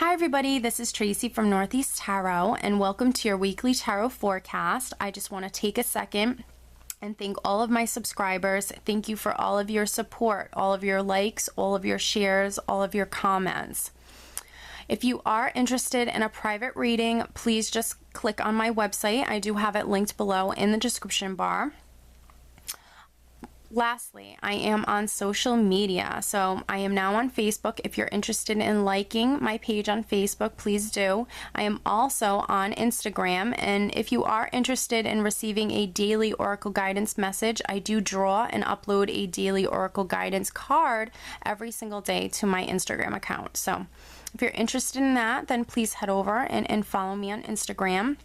Hi everybody, this is Tracy from Northeast Tarot and welcome to your weekly tarot forecast. I just want to take a second and thank all of my subscribers. Thank you for all of your support, all of your likes, all of your shares, all of your comments. If you are interested in a private reading, please just click on my website. I do have it linked below in the description bar. Lastly, I am on social media, so I am now on Facebook. If you're interested in liking my page on Facebook, please do. I am also on Instagram, and if you are interested in receiving a daily Oracle guidance message, I do draw and upload a daily Oracle guidance card every single day to my Instagram account. So if you're interested in that, then please head over and follow me on Instagram.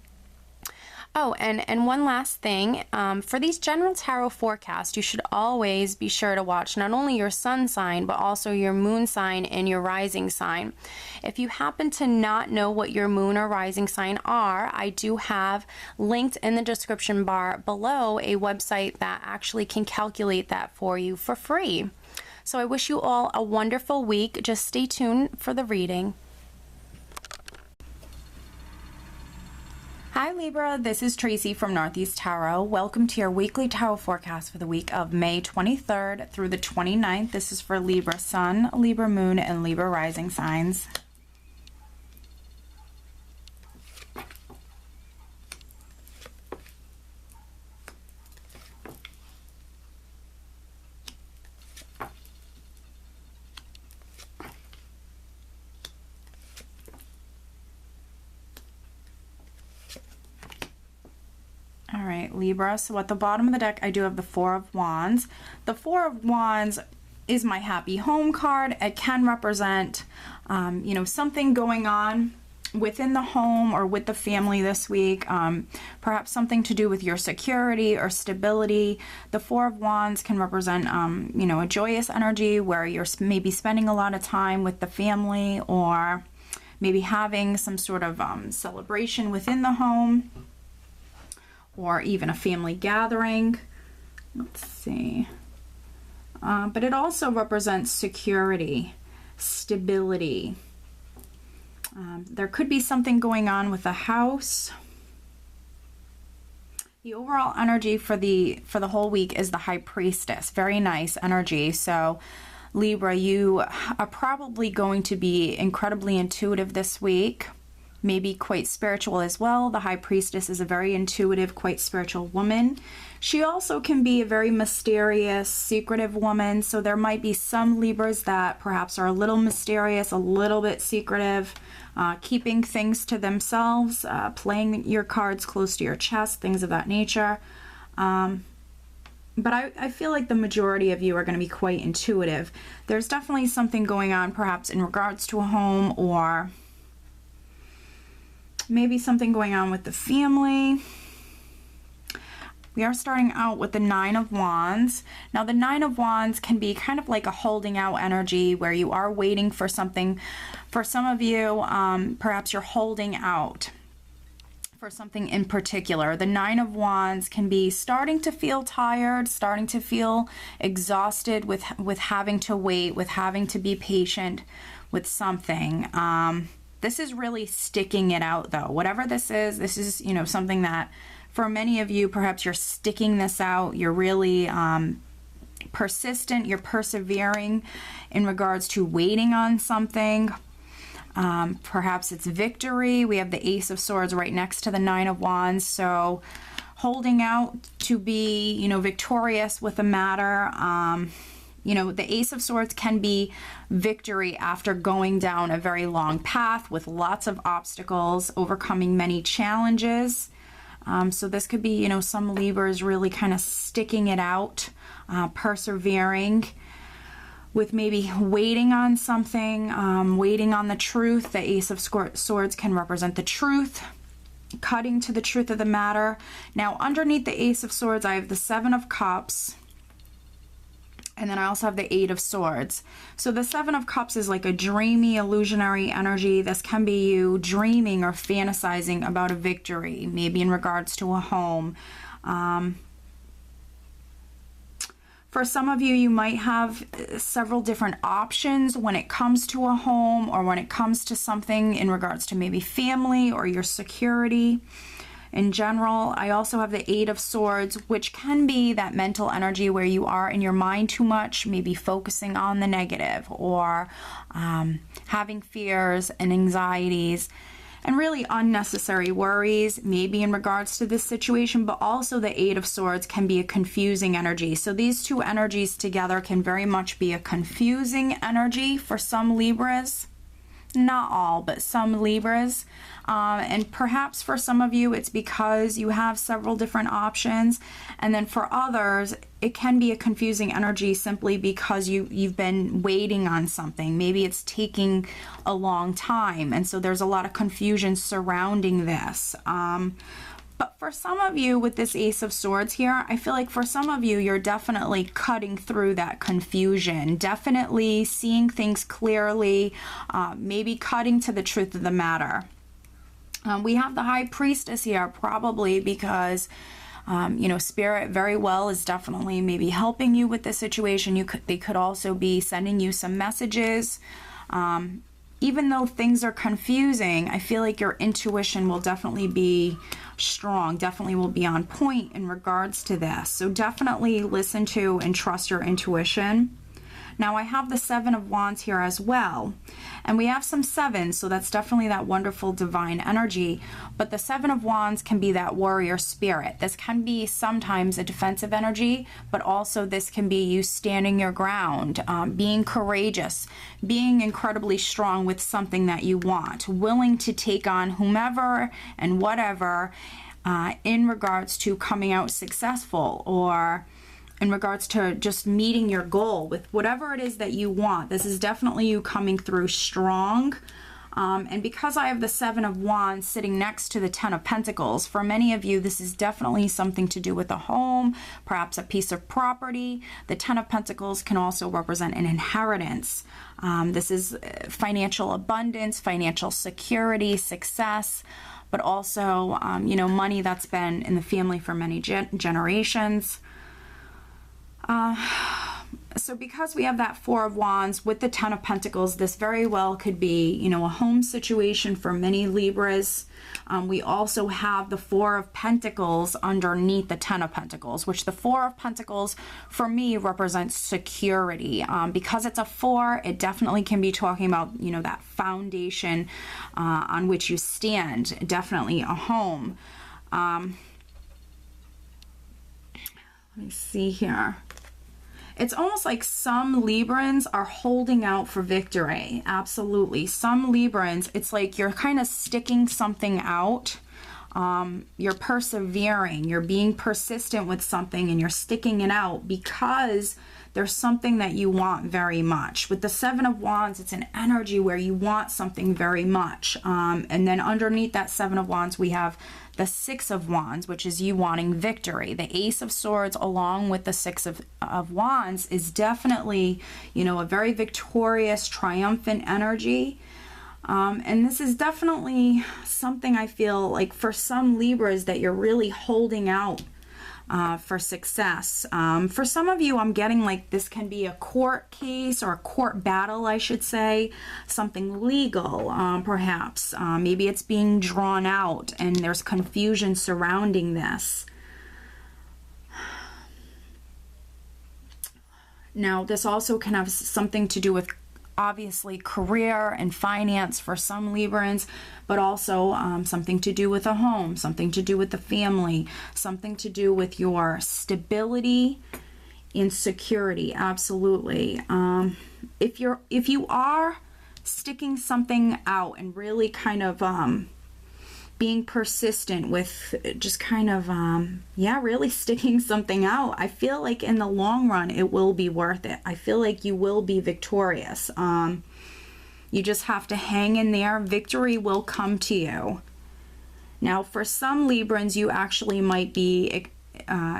Oh, and one last thing, for these general tarot forecasts, you should always be sure to watch not only your sun sign, but also your moon sign and your rising sign. If you happen to not know what your moon or rising sign are, I do have linked in the description bar below a website that actually can calculate that for you for free. So I wish you all a wonderful week. Just stay tuned for the reading. Hi Libra, this is Tracy from Northeast Tarot. Welcome to your weekly tarot forecast for the week of May 23rd through the 29th. This is for Libra Sun, Libra Moon, and Libra Rising signs. All right, Libra, so at the bottom of the deck, I do have the Four of Wands. The Four of Wands is my happy home card. It can represent, something going on within the home or with the family this week, perhaps something to do with your security or stability. The Four of Wands can represent, a joyous energy where you're maybe spending a lot of time with the family or maybe having some sort of celebration within the home, or even a family gathering. Let's see. But it also represents security, stability. There could be something going on with the house. The overall energy for the whole week is the High Priestess. Very nice energy. So Libra, you are probably going to be incredibly intuitive this week. Maybe quite spiritual as well. The High Priestess is a very intuitive, quite spiritual woman. She also can be a very mysterious, secretive woman. So there might be some Libras that perhaps are a little mysterious, a little bit secretive, keeping things to themselves, playing your cards close to your chest, things of that nature. But I feel like the majority of you are going to be quite intuitive. There's definitely something going on perhaps in regards to a home, or maybe something going on with the family. We are starting out with the Nine of Wands. Now the Nine of Wands can be kind of like a holding out energy where you are waiting for something. For some of you, perhaps you're holding out for something in particular. The Nine of Wands can be starting to feel tired, starting to feel exhausted with having to wait, with having to be patient with something. This is really sticking it out though. Whatever this is, something that for many of you, perhaps you're sticking this out. You're really persistent. You're persevering in regards to waiting on something. Perhaps it's victory. We have the Ace of Swords right next to the Nine of Wands. So holding out to be, victorious with a matter. The Ace of Swords can be victory after going down a very long path with lots of obstacles, overcoming many challenges. So this could be, some Libras really kind of sticking it out, persevering with maybe waiting on something, waiting on the truth. The Ace of Swords can represent the truth, cutting to the truth of the matter. Now, underneath the Ace of Swords, I have the Seven of Cups. And then I also have the Eight of Swords. So the Seven of Cups is like a dreamy, illusionary energy. This can be you dreaming or fantasizing about a victory, maybe in regards to a home. For some of you, you might have several different options when it comes to a home or when it comes to something in regards to maybe family or your security in general. I also have the Eight of Swords, which can be that mental energy where you are in your mind too much, maybe focusing on the negative or having fears and anxieties and really unnecessary worries, maybe in regards to this situation, but also the Eight of Swords can be a confusing energy. So these two energies together can very much be a confusing energy for some Libras. Not all, but some Libras. And perhaps for some of you, it's because you have several different options. And then for others, it can be a confusing energy simply because you've been waiting on something. Maybe it's taking a long time. And so there's a lot of confusion surrounding this. But for some of you with this Ace of Swords here, I feel like for some of you, you're definitely cutting through that confusion, definitely seeing things clearly, maybe cutting to the truth of the matter. We have the High Priestess here, probably because, you know, Spirit very well is definitely maybe helping you with this situation. They could also be sending you some messages. Even though things are confusing, I feel like your intuition will definitely be strong, definitely will be on point in regards to this. So definitely listen to and trust your intuition. Now I have the Seven of Wands here as well, and we have some sevens, so that's definitely that wonderful divine energy. But the Seven of Wands can be that warrior spirit. This can be sometimes a defensive energy, but also this can be you standing your ground, being courageous, being incredibly strong with something that you want, willing to take on whomever and whatever in regards to coming out successful, or in regards to just meeting your goal with whatever it is that you want. This is definitely you coming through strong. And because I have the Seven of Wands sitting next to the Ten of Pentacles, for many of you, this is definitely something to do with a home, perhaps a piece of property. The Ten of Pentacles can also represent an inheritance. This is financial abundance, financial security, success, but also, you know, money that's been in the family for many generations. So because we have that Four of Wands with the Ten of Pentacles, this very well could be, you know, a home situation for many Libras. We also have the Four of Pentacles underneath the Ten of Pentacles, which the Four of Pentacles for me represents security. Because it's a four, it definitely can be talking about, you know, that foundation on which you stand, definitely a home. Let me see here. It's almost like some Librans are holding out for victory. Absolutely. Some Librans, it's like you're kind of sticking something out. You're persevering. You're being persistent with something and you're sticking it out because there's something that you want very much. With the Seven of Wands, it's an energy where you want something very much. And then underneath that Seven of Wands, we have the Six of Wands, which is you wanting victory. The Ace of Swords along with the Six of Wands is definitely, you know, a very victorious, triumphant energy. And this is definitely something I feel like for some Libras that you're really holding out for success. For some of you, I'm getting like this can be a court case or a court battle, I should say, something legal, perhaps. Maybe it's being drawn out and there's confusion surrounding this. Now, this also can have something to do with obviously career and finance for some Librans, but also something to do with a home, something to do with the family, something to do with your stability and security. Absolutely. If you are sticking something out and really kind of being persistent with just kind of really sticking something out, I feel like in the long run it will be worth it. I feel like you will be victorious. You just have to hang in there. Victory will come to you. Now for some Librans, you actually might be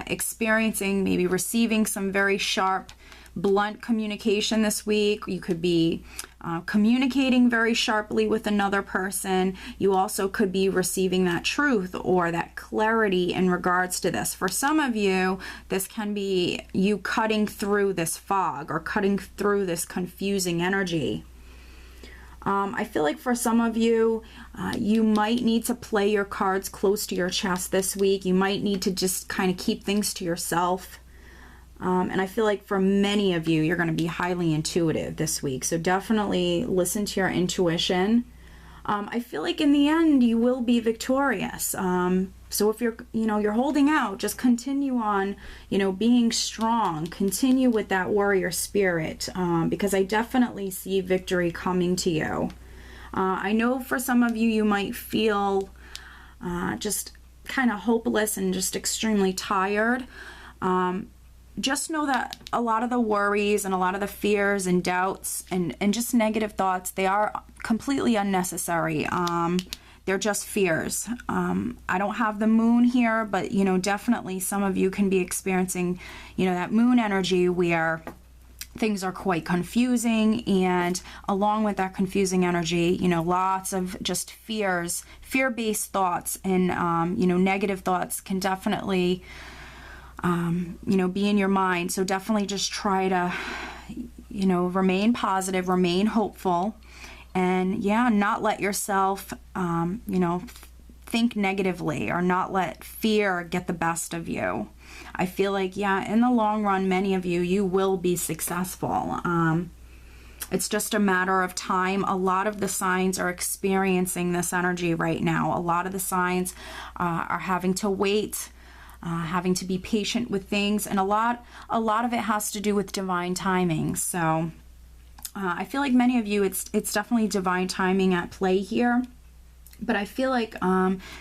experiencing, maybe receiving some very sharp blunt communication this week. You could be communicating very sharply with another person. You also could be receiving that truth or that clarity in regards to this. For some of you, this can be you cutting through this fog or cutting through this confusing energy. I feel like for some of you, you might need to play your cards close to your chest this week. You might need to just kind of keep things to yourself. And I feel like for many of you, you're going to be highly intuitive this week. So definitely listen to your intuition. I feel like in the end, you will be victorious. So if you're holding out, just continue on, being strong. Continue with that warrior spirit, because I definitely see victory coming to you. I know for some of you, you might feel just kind of hopeless and just extremely tired. Just know that a lot of the worries and a lot of the fears and doubts and just negative thoughts, they are completely unnecessary. They're just fears. I don't have the moon here, but, definitely some of you can be experiencing, that moon energy where things are quite confusing. And along with that confusing energy, lots of just fears, fear-based thoughts and, negative thoughts can definitely be in your mind. So definitely just try to, remain positive, remain hopeful, and not let yourself, think negatively or not let fear get the best of you. I feel like, in the long run, many of you will be successful. It's just a matter of time. A lot of the signs are experiencing this energy right now. A lot of the signs are having to wait, having to be patient with things, and a lot of it has to do with divine timing. So I feel like many of you, it's definitely divine timing at play here. But I feel like,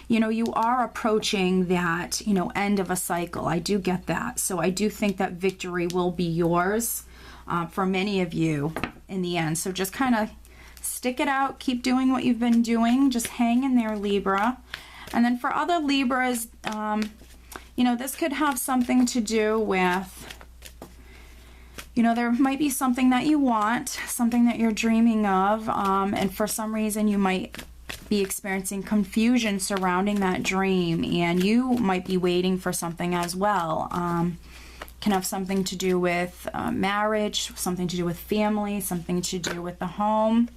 you are approaching that, end of a cycle. I do get that. So I do think that victory will be yours for many of you in the end. So just kind of stick it out. Keep doing what you've been doing. Just hang in there, Libra. And then for other Libras, this could have something to do with, there might be something that you want, something that you're dreaming of, and for some reason you might be experiencing confusion surrounding that dream, and you might be waiting for something as well. Can have something to do with marriage, something to do with family, something to do with the home.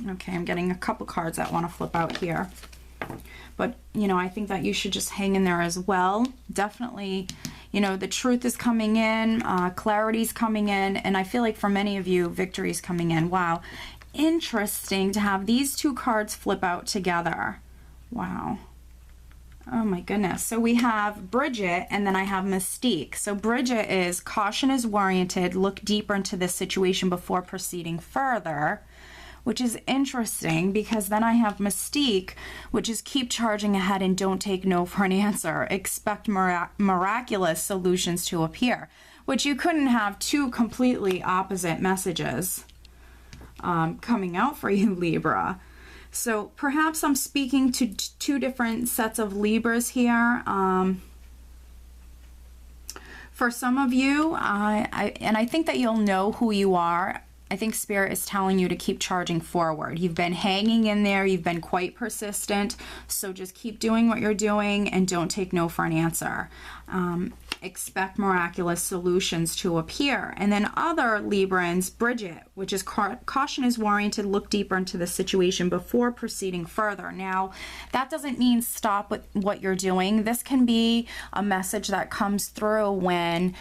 Okay, I'm getting a couple cards that want to flip out here. But, I think that you should just hang in there as well. Definitely, the truth is coming in, clarity's coming in, and I feel like for many of you, victory's coming in. Wow. Interesting to have these two cards flip out together. Wow. Oh my goodness. So we have Bridget and then I have Mystique. So Bridget is caution is warranted. Look deeper into this situation before proceeding further, which is interesting because then I have Mystique, which is keep charging ahead and don't take no for an answer. Expect miraculous solutions to appear, which you couldn't have two completely opposite messages coming out for you, Libra. So perhaps I'm speaking to two different sets of Libras here. For some of you, I think that you'll know who you are. I think Spirit is telling you to keep charging forward. You've been hanging in there. You've been quite persistent. So just keep doing what you're doing and don't take no for an answer. Expect miraculous solutions to appear. And then other Librans, Bridget, which is caution is warranted. Look deeper into the situation before proceeding further. Now, that doesn't mean stop with what you're doing. This can be a message that comes through when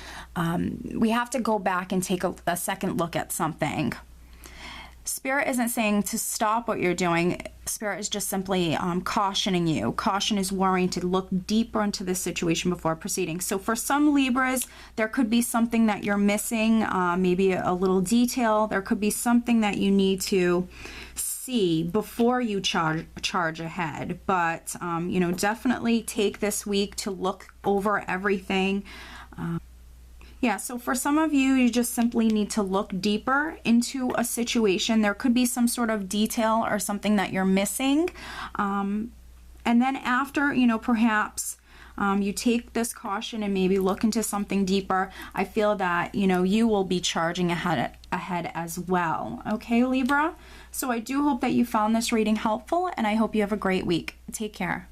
we have to go back and take a second look at something. Spirit isn't saying to stop what you're doing. Spirit is just simply cautioning you. Caution is warranted. Look deeper into this situation before proceeding. So for some Libras, there could be something that you're missing, maybe a little detail. There could be something that you need to see before you charge ahead. But, definitely take this week to look over everything. Yeah, so for some of you, you just simply need to look deeper into a situation. There could be some sort of detail or something that you're missing. And then after, perhaps you take this caution and maybe look into something deeper, I feel that, you know, you will be charging ahead as well. Okay, Libra? So I do hope that you found this reading helpful, and I hope you have a great week. Take care.